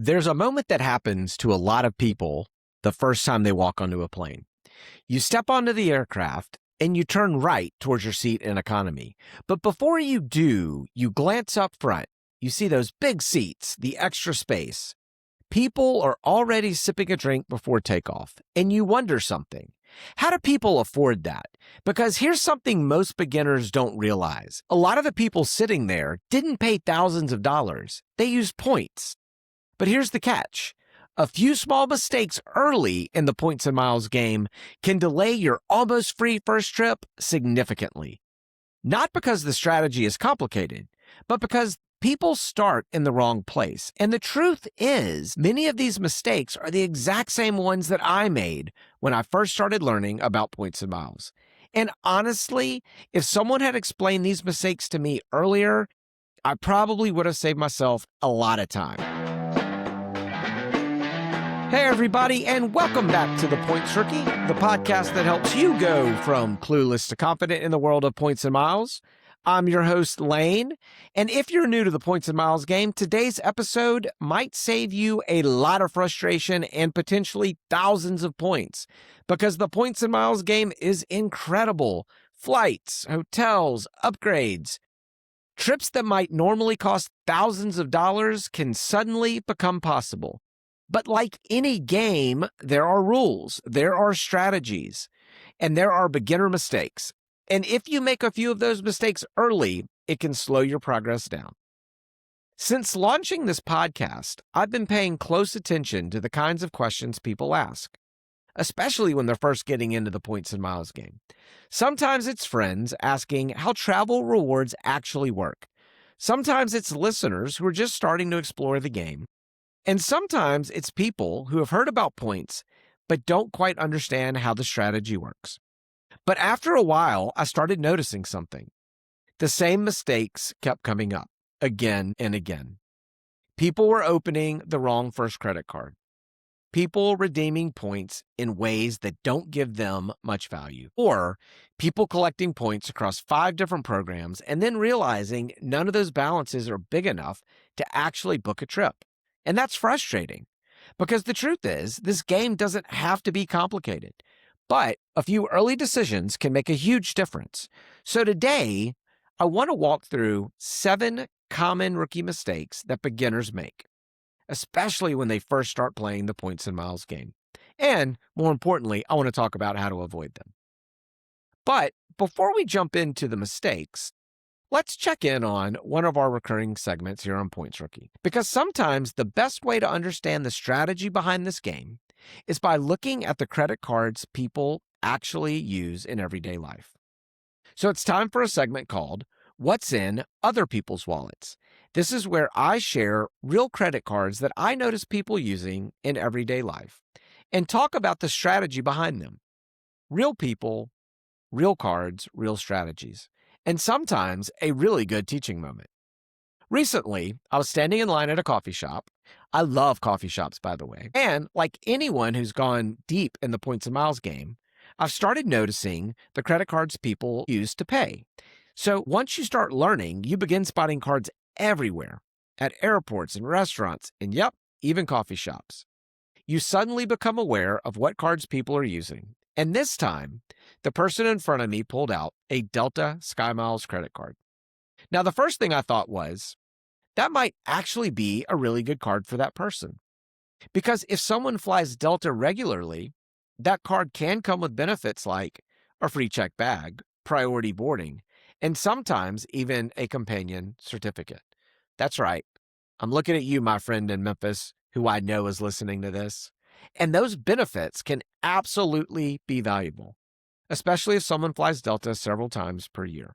There's a moment that happens to a lot of people the first time they walk onto a plane. You step onto the aircraft and you turn right towards your seat in economy. But before you do, you glance up front. You see those big seats, the extra space. People are already sipping a drink before takeoff, and you wonder something. How do people afford that? Because here's something most beginners don't realize. A lot of the people sitting there didn't pay thousands of dollars. They used points. But here's the catch. A few small mistakes early in the points and miles game can delay your almost free first trip significantly. Not because the strategy is complicated, but because people start in the wrong place. And the truth is, many of these mistakes are the exact same ones that I made when I first started learning about points and miles. And honestly, if someone had explained these mistakes to me earlier, I probably would have saved myself a lot of time. Hey everybody, and welcome back to The Points Rookie, the podcast that helps you go from clueless to confident in the world of points and miles. I'm your host, Lane, and if you're new to the points and miles game, today's episode might save you a lot of frustration and potentially thousands of points, because the points and miles game is incredible. Flights, hotels, upgrades, trips that might normally cost thousands of dollars can suddenly become possible. But like any game, there are rules, there are strategies, and there are beginner mistakes. And if you make a few of those mistakes early, it can slow your progress down. Since launching this podcast, I've been paying close attention to the kinds of questions people ask, especially when they're first getting into the points and miles game. Sometimes it's friends asking how travel rewards actually work. Sometimes it's listeners who are just starting to explore the game. And sometimes it's people who have heard about points, but don't quite understand how the strategy works. But after a while, I started noticing something. The same mistakes kept coming up again and again. People were opening the wrong first credit card. People redeeming points in ways that don't give them much value. Or people collecting points across 5 different programs and then realizing none of those balances are big enough to actually book a trip. And that's frustrating, because the truth is, this game doesn't have to be complicated, but a few early decisions can make a huge difference. So today, I want to walk through 7 common rookie mistakes that beginners make, especially when they first start playing the points and miles game. And more importantly, I want to talk about how to avoid them. But before we jump into the mistakes, let's check in on one of our recurring segments here on Points Rookie, because sometimes the best way to understand the strategy behind this game is by looking at the credit cards people actually use in everyday life. So it's time for a segment called What's in Other People's Wallets. This is where I share real credit cards that I notice people using in everyday life and talk about the strategy behind them. Real people, real cards, real strategies. And sometimes a really good teaching moment. Recently, I was standing in line at a coffee shop. I love coffee shops, by the way. And like anyone who's gone deep in the points and miles game, I've started noticing the credit cards people use to pay. So once you start learning, you begin spotting cards everywhere, at airports and restaurants, and yep, even coffee shops. You suddenly become aware of what cards people are using. And this time, the person in front of me pulled out a Delta SkyMiles credit card. Now, the first thing I thought was, that might actually be a really good card for that person. Because if someone flies Delta regularly, that card can come with benefits like a free checked bag, priority boarding, and sometimes even a companion certificate. That's right. I'm looking at you, my friend in Memphis, who I know is listening to this. And those benefits can absolutely be valuable, especially if someone flies Delta several times per year.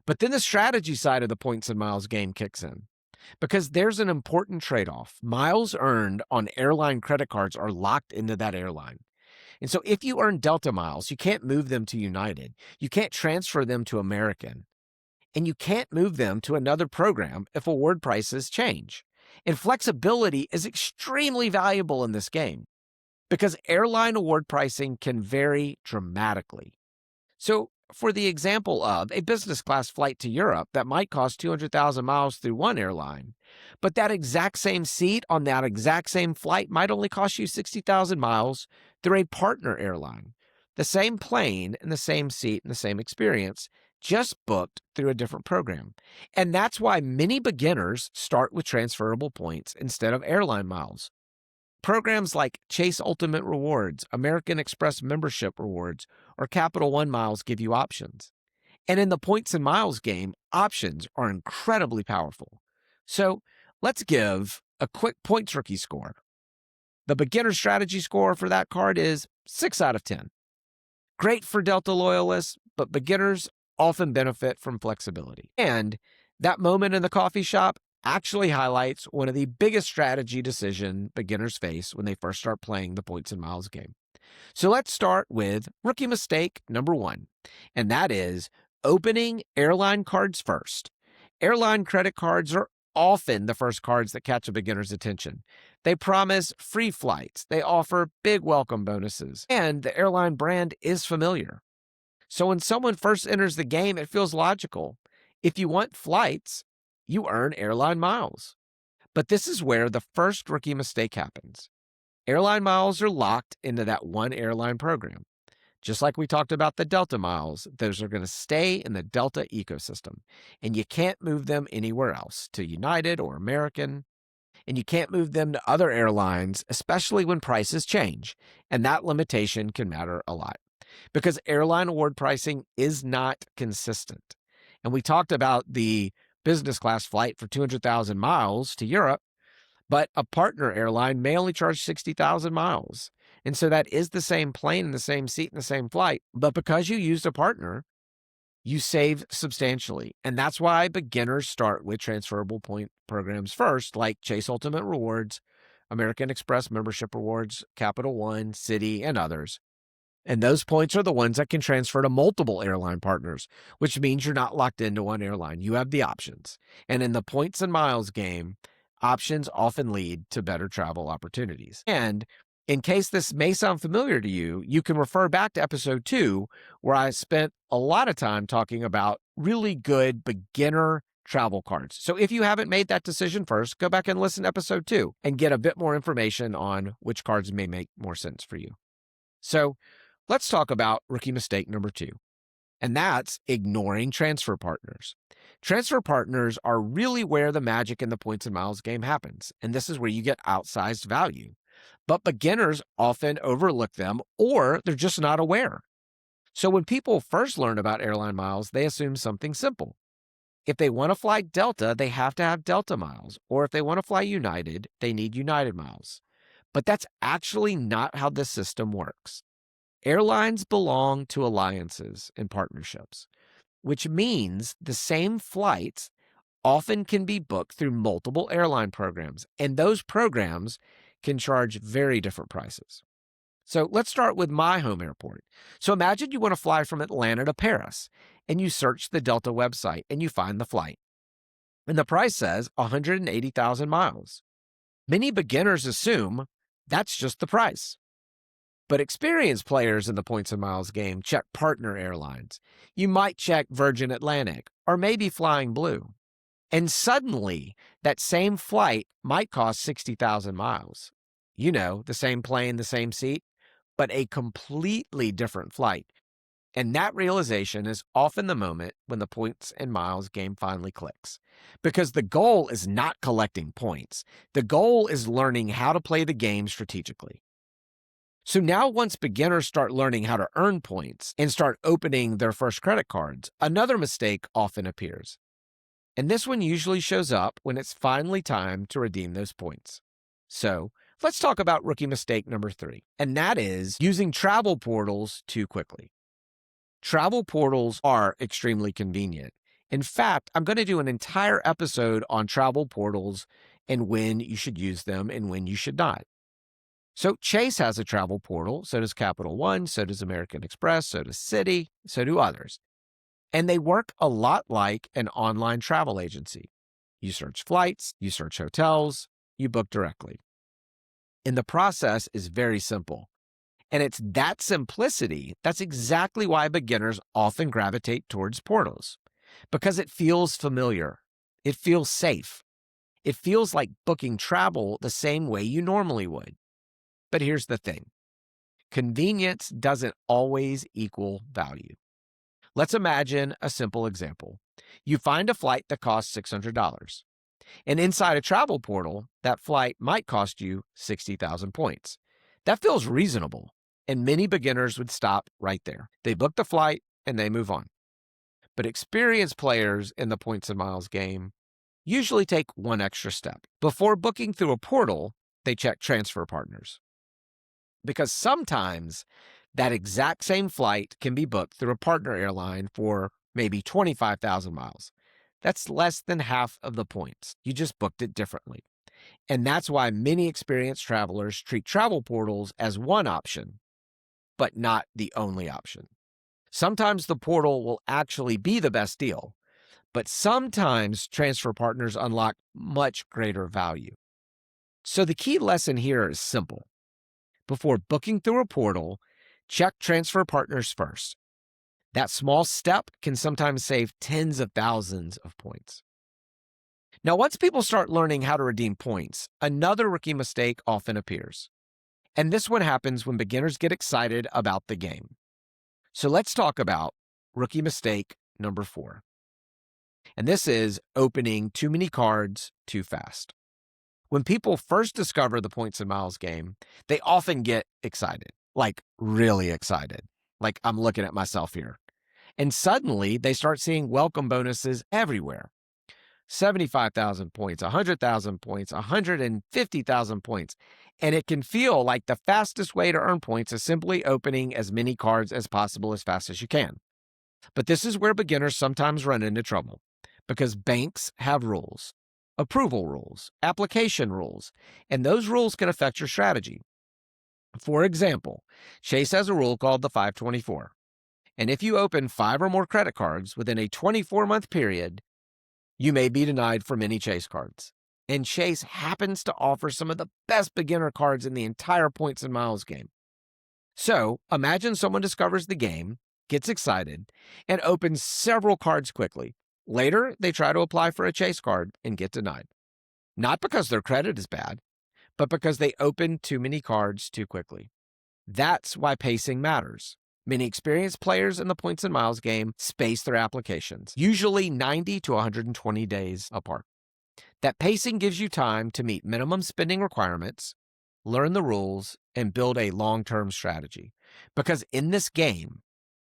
But then the strategy side of the points and miles game kicks in, because there's an important trade-off. Miles earned on airline credit cards are locked into that airline. And so if you earn Delta miles, you can't move them to United. You can't transfer them to American. And you can't move them to another program if award prices change. And flexibility is extremely valuable in this game, because airline award pricing can vary dramatically. So for the example of a business class flight to Europe that might cost 200,000 miles through one airline, but that exact same seat on that exact same flight might only cost you 60,000 miles through a partner airline. The same plane and the same seat and the same experience, just booked through a different program. And that's why many beginners start with transferable points instead of airline miles. Programs like Chase Ultimate Rewards, American Express Membership Rewards, or Capital One Miles give you options. And in the points and miles game, options are incredibly powerful. So let's give a quick points rookie score. The beginner strategy score for that card is 6 out of 10. Great for Delta loyalists, but beginners often benefit from flexibility. And that moment in the coffee shop actually highlights one of the biggest strategy decisions beginners face when they first start playing the points and miles game. So let's start with rookie mistake number 1, and that is opening airline cards first. Airline credit cards are often the first cards that catch a beginner's attention. They promise free flights, they offer big welcome bonuses, and the airline brand is familiar. So when someone first enters the game, it feels logical. If you want flights, you earn airline miles. But this is where the first rookie mistake happens. Airline miles are locked into that one airline program. Just like we talked about the Delta miles, those are going to stay in the Delta ecosystem, and you can't move them anywhere else, to United or American, and you can't move them to other airlines, especially when prices change, and that limitation can matter a lot because airline award pricing is not consistent. And we talked about the business class flight for 200,000 miles to Europe, but a partner airline may only charge 60,000 miles. And so that is the same plane and the same seat and the same flight. But because you used a partner, you save substantially. And that's why beginners start with transferable point programs first, like Chase Ultimate Rewards, American Express Membership Rewards, Capital One, Citi, and others. And those points are the ones that can transfer to multiple airline partners, which means you're not locked into one airline. You have the options. And in the points and miles game, options often lead to better travel opportunities. And in case this may sound familiar to you, you can refer back to episode 2, where I spent a lot of time talking about really good beginner travel cards. So if you haven't made that decision first, go back and listen to episode 2 and get a bit more information on which cards may make more sense for you. So let's talk about rookie mistake number 2, and that's ignoring transfer partners. Transfer partners are really where the magic in the points and miles game happens, and this is where you get outsized value. But beginners often overlook them, or they're just not aware. So when people first learn about airline miles, they assume something simple. If they want to fly Delta, they have to have Delta miles, or if they want to fly United, they need United miles. But that's actually not how this system works. Airlines belong to alliances and partnerships, which means the same flights often can be booked through multiple airline programs, and those programs can charge very different prices. So let's start with my home airport. So imagine you want to fly from Atlanta to Paris, and you search the Delta website, and you find the flight. And the price says 180,000 miles. Many beginners assume that's just the price. But experienced players in the points and miles game check partner airlines. You might check Virgin Atlantic or maybe Flying Blue. And suddenly, that same flight might cost 60,000 miles. You know, the same plane, the same seat, but a completely different flight. And that realization is often the moment when the points and miles game finally clicks. Because the goal is not collecting points. The goal is learning how to play the game strategically. So now once beginners start learning how to earn points and start opening their first credit cards, another mistake often appears. And this one usually shows up when it's finally time to redeem those points. So let's talk about rookie mistake number 3, and that is using travel portals too quickly. Travel portals are extremely convenient. In fact, I'm going to do an entire episode on travel portals and when you should use them and when you should not. So Chase has a travel portal, so does Capital One, so does American Express, so does Citi, so do others. And they work a lot like an online travel agency. You search flights, you search hotels, you book directly. And the process is very simple. And it's that simplicity that's exactly why beginners often gravitate towards portals, because it feels familiar, it feels safe, it feels like booking travel the same way you normally would. But here's the thing: convenience doesn't always equal value. Let's imagine a simple example. You find a flight that costs $600, and inside a travel portal, that flight might cost you 60,000 points. That feels reasonable, and many beginners would stop right there. They book the flight and they move on. But experienced players in the points and miles game usually take one extra step. Before booking through a portal, they check transfer partners, because sometimes that exact same flight can be booked through a partner airline for maybe 25,000 miles. That's less than half of the points. You just booked it differently. And that's why many experienced travelers treat travel portals as one option, but not the only option. Sometimes the portal will actually be the best deal, but sometimes transfer partners unlock much greater value. So the key lesson here is simple. Before booking through a portal, check transfer partners first. That small step can sometimes save tens of thousands of points. Now, once people start learning how to redeem points, another rookie mistake often appears. And this one happens when beginners get excited about the game. So let's talk about rookie mistake number 4. And this is opening too many cards too fast. When people first discover the points and miles game, they often get excited, like really excited, like I'm looking at myself here. And suddenly they start seeing welcome bonuses everywhere. 75,000 points, 100,000 points, 150,000 points. And it can feel like the fastest way to earn points is simply opening as many cards as possible as fast as you can. But this is where beginners sometimes run into trouble, because banks have rules, approval rules, application rules, and those rules can affect your strategy. For example, Chase has a rule called the 524. And if you open 5 or more credit cards within a 24-month period, you may be denied for many Chase cards. And Chase happens to offer some of the best beginner cards in the entire points and miles game. So imagine someone discovers the game, gets excited, and opens several cards quickly. Later, they try to apply for a Chase card and get denied. Not because their credit is bad, but because they opened too many cards too quickly. That's why pacing matters. Many experienced players in the points and miles game space their applications, usually 90 to 120 days apart. That pacing gives you time to meet minimum spending requirements, learn the rules, and build a long-term strategy. Because in this game,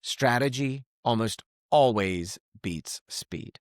strategy almost always beats speed.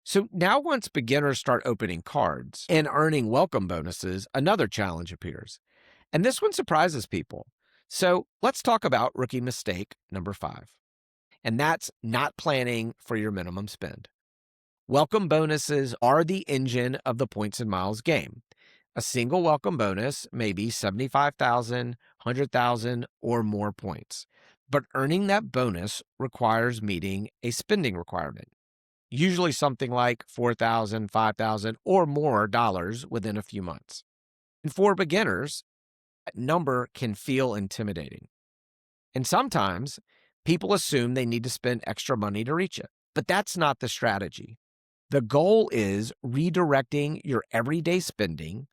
So now once beginners start opening cards and earning welcome bonuses, another challenge appears. And this one surprises people. So let's talk about rookie mistake number 5. And that's not planning for your minimum spend. Welcome bonuses are the engine of the points and miles game. A single welcome bonus may be 75,000, 100,000, or more points. But earning that bonus requires meeting a spending requirement, usually something like 4,000, 5,000, or more dollars within a few months. And for beginners, that number can feel intimidating. And sometimes people assume they need to spend extra money to reach it. But that's not the strategy. The goal is redirecting your everyday spending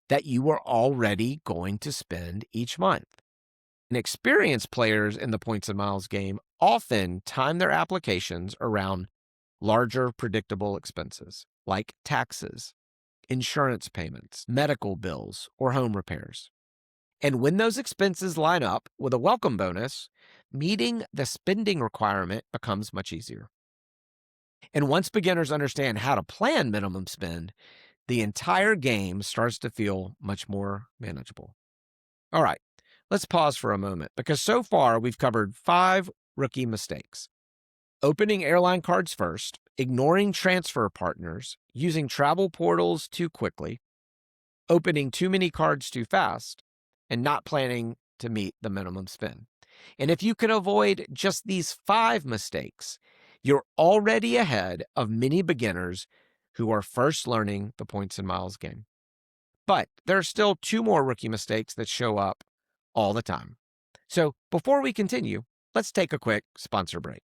that you are already going to spend each month. And experienced players in the points and miles game often time their applications around larger predictable expenses like taxes, insurance payments, medical bills, or home repairs. And when those expenses line up with a welcome bonus, meeting the spending requirement becomes much easier. And once beginners understand how to plan minimum spend, the entire game starts to feel much more manageable. All right, let's pause for a moment, because so far we've covered 5 rookie mistakes. Opening airline cards first, ignoring transfer partners, using travel portals too quickly, opening too many cards too fast, and not planning to meet the minimum spend. And if you can avoid just these 5 mistakes, you're already ahead of many beginners who are first learning the points and miles game. But there are still 2 more rookie mistakes that show up all the time. So before we continue, let's take a quick sponsor break.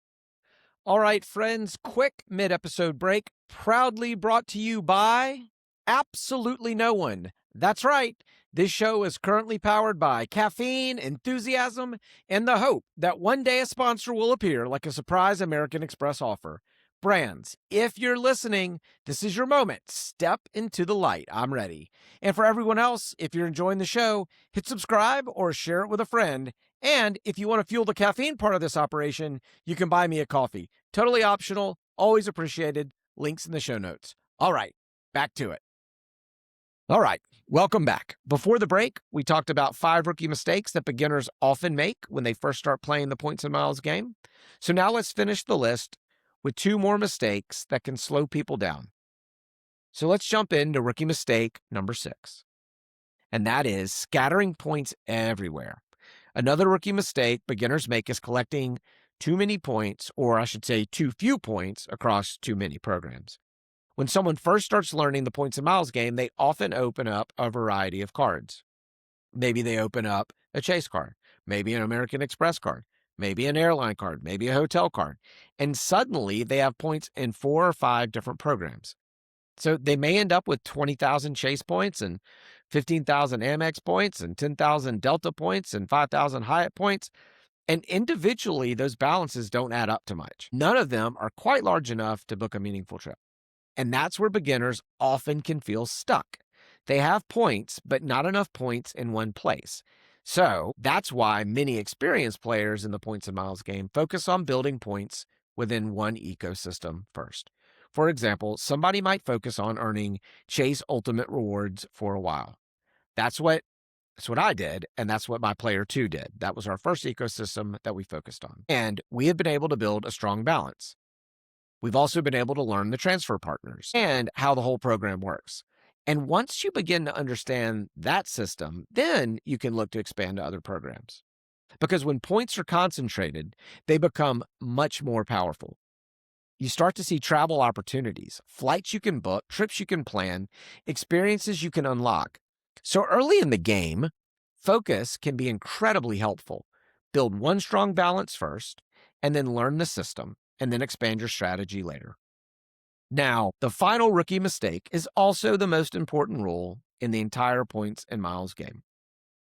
All right, friends, quick mid-episode break, proudly brought to you by absolutely no one. That's right. This show is currently powered by caffeine, enthusiasm, and the hope that one day a sponsor will appear like a surprise American Express offer. Brands, if you're listening, this is your moment. Step into the light. I'm ready. And for everyone else, if you're enjoying the show, hit subscribe or share it with a friend. And if you want to fuel the caffeine part of this operation, you can buy me a coffee. Totally optional, always appreciated. Links in the show notes. All right, back to it. All right, welcome back. Before the break, we talked about 5 rookie mistakes that beginners often make when they first start playing the Points and Miles game. So now let's finish the list with 2 more mistakes that can slow people down. So let's jump into rookie mistake number 6, and that is scattering points everywhere. Another rookie mistake beginners make is collecting too many points, or I should say too few points, across too many programs. When someone first starts learning the Points and Miles game, they often open up a variety of cards. Maybe they open up a Chase card, maybe an American Express card, maybe an airline card, maybe a hotel card, and suddenly they have points in 4 or 5 different programs. So they may end up with 20,000 Chase points and 15,000 Amex points and 10,000 Delta points and 5,000 Hyatt points. And individually, those balances don't add up to much. None of them are quite large enough to book a meaningful trip. And that's where beginners often can feel stuck. They have points, but not enough points in one place. So that's why many experienced players in the Points and Miles game focus on building points within one ecosystem first. For example, somebody might focus on earning Chase Ultimate rewards for a while. That's what I did, and that's what my player 2 did. That was our first ecosystem that we focused on. And we have been able to build a strong balance. We've also been able to learn the transfer partners and how the whole program works. And once you begin to understand that system, then you can look to expand to other programs. Because when points are concentrated, they become much more powerful. You start to see travel opportunities, flights you can book, trips you can plan, experiences you can unlock. So early in the game, focus can be incredibly helpful. Build one strong balance first, and then learn the system, and then expand your strategy later. Now, the final rookie mistake is also the most important rule in the entire Points and Miles game.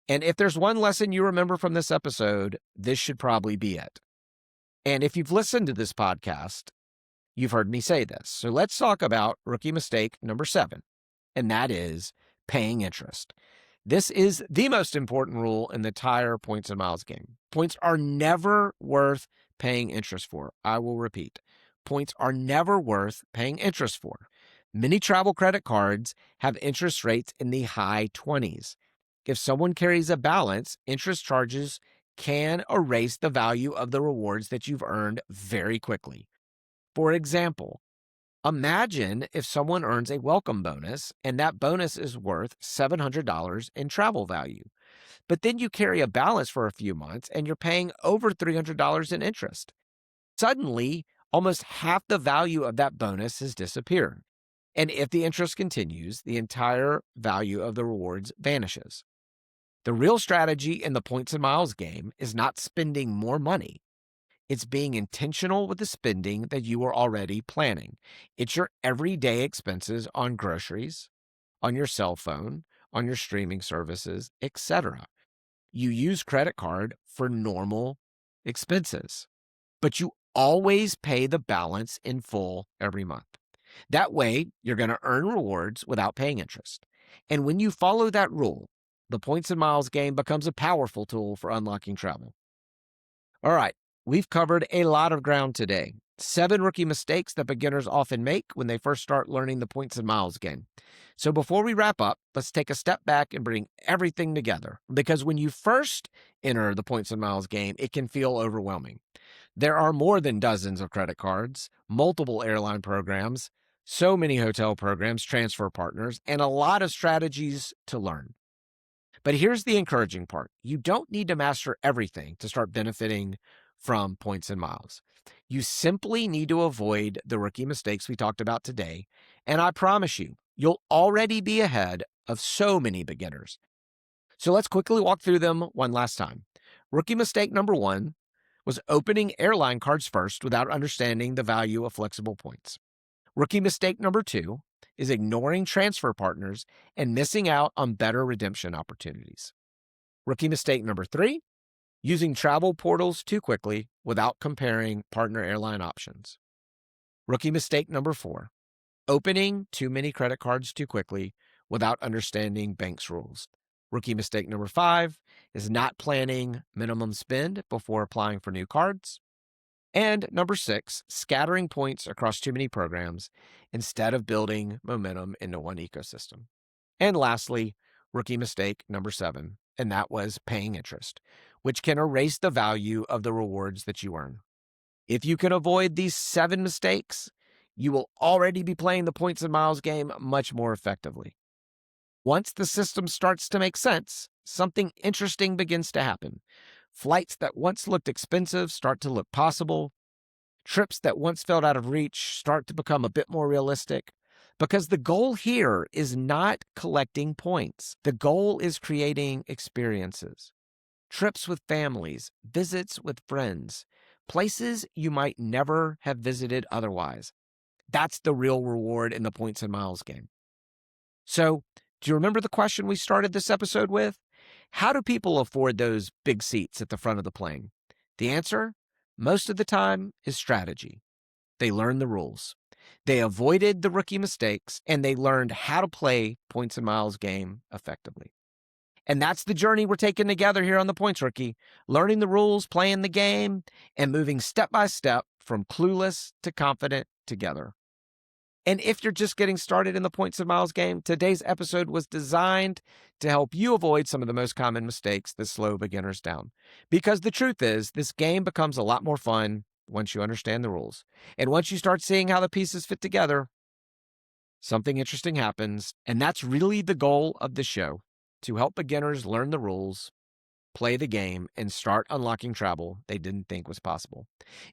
And if there's one lesson you remember from this episode, this should probably be it. And if you've listened to this podcast, you've heard me say this. So let's talk about rookie mistake number 7, and that is paying interest. This is the most important rule in the entire Points and Miles game. Points are never worth paying interest for. I will repeat. Points are never worth paying interest for. Many travel credit cards have interest rates in the high 20s. If someone carries a balance, interest charges can erase the value of the rewards that you've earned very quickly. For example, imagine if someone earns a welcome bonus and that bonus is worth $700 in travel value. But then you carry a balance for a few months and you're paying over $300 in interest. Suddenly, almost half the value of that bonus has disappeared. And if the interest continues, the entire value of the rewards vanishes. The real strategy in the Points and Miles game is not spending more money. It's being intentional with the spending that you are already planning. It's your everyday expenses on groceries, on your cell phone, on your streaming services, etc. You use credit card for normal expenses, but you always pay the balance in full every month. That way, you're going to earn rewards without paying interest. And when you follow that rule, the Points and Miles game becomes a powerful tool for unlocking travel. All right. We've covered a lot of ground today. 7 rookie mistakes that beginners often make when they first start learning the Points and Miles game. So before we wrap up, let's take a step back and bring everything together. Because when you first enter the Points and Miles game, it can feel overwhelming. There are more than dozens of credit cards, multiple airline programs, so many hotel programs, transfer partners, and a lot of strategies to learn. But here's the encouraging part. You don't need to master everything to start benefiting from Points and Miles. You simply need to avoid the rookie mistakes we talked about today, and I promise you, you'll already be ahead of so many beginners. So let's quickly walk through them one last time. Rookie mistake number 1 was opening airline cards first without understanding the value of flexible points. Rookie mistake number 2 is ignoring transfer partners and missing out on better redemption opportunities. Rookie mistake number 3, using travel portals too quickly without comparing partner airline options. Rookie mistake number 4, opening too many credit cards too quickly without understanding banks' rules. Rookie mistake number 5 is not planning minimum spend before applying for new cards. And number 6, scattering points across too many programs instead of building momentum into one ecosystem. And lastly, rookie mistake number 7, and that was paying interest, which can erase the value of the rewards that you earn. If you can avoid these 7 mistakes, you will already be playing the points and miles game much more effectively. Once the system starts to make sense, something interesting begins to happen. Flights that once looked expensive start to look possible. Trips that once felt out of reach start to become a bit more realistic. Because the goal here is not collecting points. The goal is creating experiences. Trips with families, visits with friends, places you might never have visited otherwise. That's the real reward in the points and miles game. So, do you remember the question we started this episode with? How do people afford those big seats at the front of the plane? The answer, most of the time, is strategy. They learned the rules. They avoided the rookie mistakes, and they learned how to play points and miles game effectively. And that's the journey we're taking together here on the Points Rookie, learning the rules, playing the game, and moving step by step from clueless to confident together. And if you're just getting started in the points and miles game, today's episode was designed to help you avoid some of the most common mistakes that slow beginners down. Because the truth is, this game becomes a lot more fun once you understand the rules. And once you start seeing how the pieces fit together, something interesting happens. And that's really the goal of the show, to help beginners learn the rules, play the game, and start unlocking travel they didn't think was possible.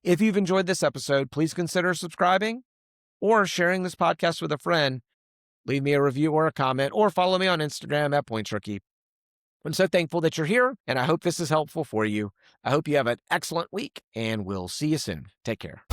If you've enjoyed this episode, please consider subscribing or sharing this podcast with a friend. Leave me a review or a comment, or follow me on Instagram at PointsRookie. I'm so thankful that you're here, and I hope this is helpful for you. I hope you have an excellent week, and we'll see you soon. Take care.